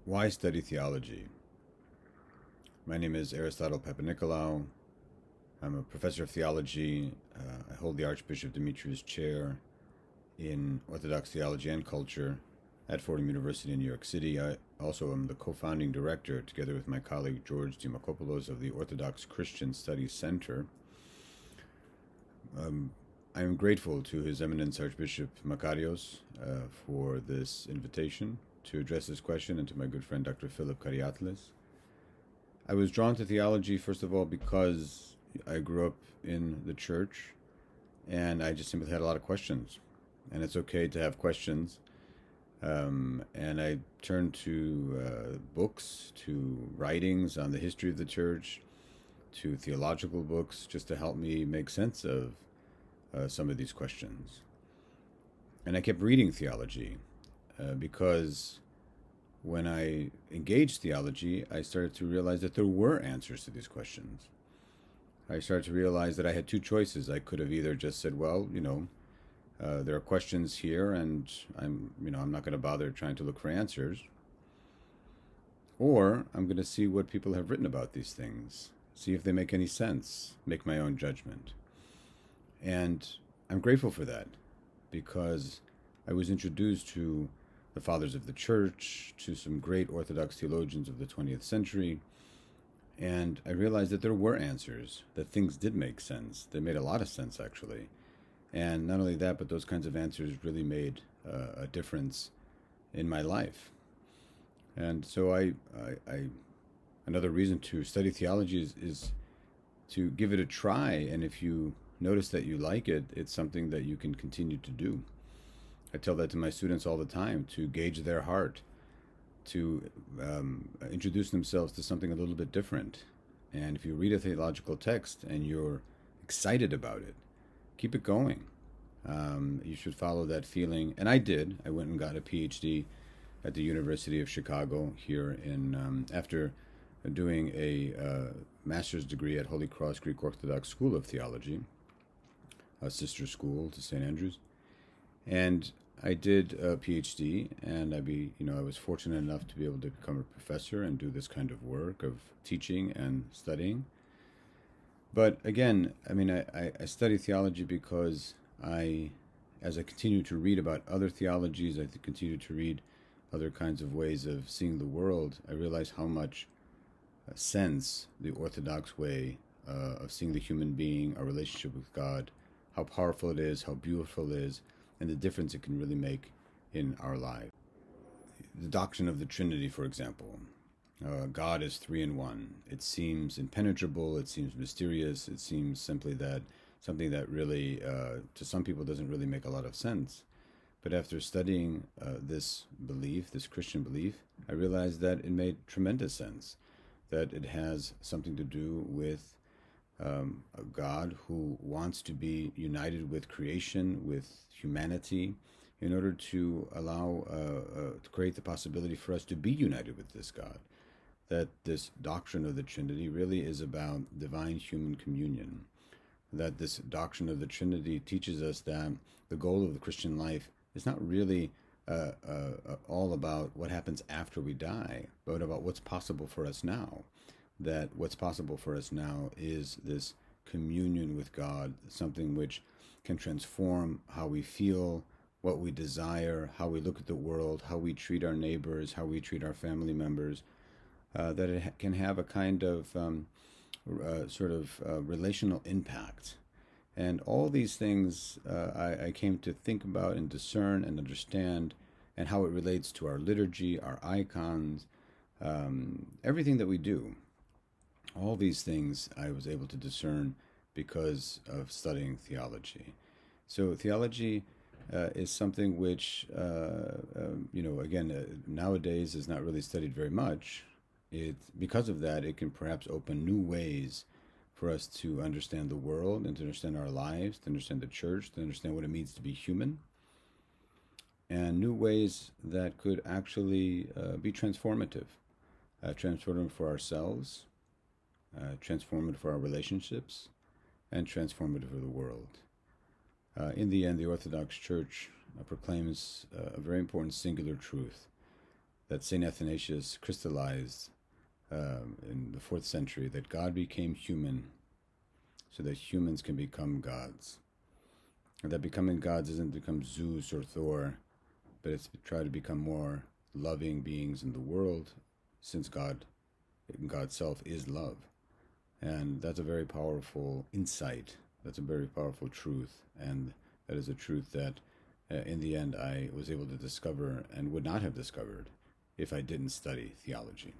Why study theology? My name is Aristotle Papanikalaou. I'm a professor of theology. I hold the Archbishop Dimitri's chair in Orthodox theology and culture at Fordham University in New York City. I also am the co-founding director, together with my colleague George Dimakopoulos, of the Orthodox Christian Studies Center. I am grateful to His Eminence Archbishop Makarios for this invitation to address this question, and to my good friend Dr. Philip Kariatlis. I was drawn to theology, first of all, because I grew up in the church, and I just simply had a lot of questions. And it's okay to have questions. And I turned to books, to writings on the history of the church, to theological books, just to help me make sense of some of these questions. And I kept reading theology because when I engaged theology, I started to realize that there were answers to these questions. I started to realize that I had two choices. I could have either just said, well, there are questions here, and I'm not going to bother trying to look for answers. Or I'm going to see what people have written about these things, see if they make any sense, make my own judgment. And I'm grateful for that, because I was introduced to the fathers of the church, to some great Orthodox theologians of the 20th century, and I realized that there were answers, that things did make sense. They made a lot of sense, actually. And not only that, but those kinds of answers really made a difference in my life. And so another reason to study theology is to give it a try, and if you notice that you like it, it's something that you can continue to do. I tell that to my students all the time, to gauge their heart, to introduce themselves to something a little bit different. And if you read a theological text and you're excited about it, keep it going. You should follow that feeling. And I did. I went and got a PhD at the University of Chicago here after doing a master's degree at Holy Cross Greek Orthodox School of Theology, a sister school to St. Andrews. And I did a PhD, and I was fortunate enough to be able to become a professor and do this kind of work of teaching and studying. But again, I study theology because as I continue to read about other theologies, I continue to read other kinds of ways of seeing the world, I realize how much sense the Orthodox way of seeing the human being, our relationship with God, how powerful it is, how beautiful it is, and the difference it can really make in our lives. The doctrine of the Trinity, for example. God is three in one. It seems impenetrable, it seems mysterious, it seems simply that something that really, to some people, doesn't really make a lot of sense. But after studying this belief, this Christian belief, I realized that it made tremendous sense, that it has something to do with a God who wants to be united with creation, with humanity, in order to allow, to create the possibility for us to be united with this God. That this doctrine of the Trinity really is about divine-human communion. That this doctrine of the Trinity teaches us that the goal of the Christian life is not really all about what happens after we die, but about what's possible for us now. That what's possible for us now is this communion with God, something which can transform how we feel, what we desire, how we look at the world, how we treat our neighbors, how we treat our family members, that it can have a kind of relational impact. And all these things I came to think about and discern and understand, and how it relates to our liturgy, our icons, everything that we do. All these things I was able to discern because of studying theology. So theology is something which, nowadays is not really studied very much. Because of that, it can perhaps open new ways for us to understand the world and to understand our lives, to understand the church, to understand what it means to be human, and new ways that could actually be transformative for ourselves, transformative for our relationships, and transformative for the world. In the end, the Orthodox Church proclaims a very important singular truth, that St. Athanasius crystallized in the 4th century, that God became human so that humans can become gods. And that becoming gods isn't to become Zeus or Thor, but it's to try to become more loving beings in the world, since God's self is love. And that's a very powerful insight. That's a very powerful truth. And that is a truth that in the end I was able to discover and would not have discovered if I didn't study theology.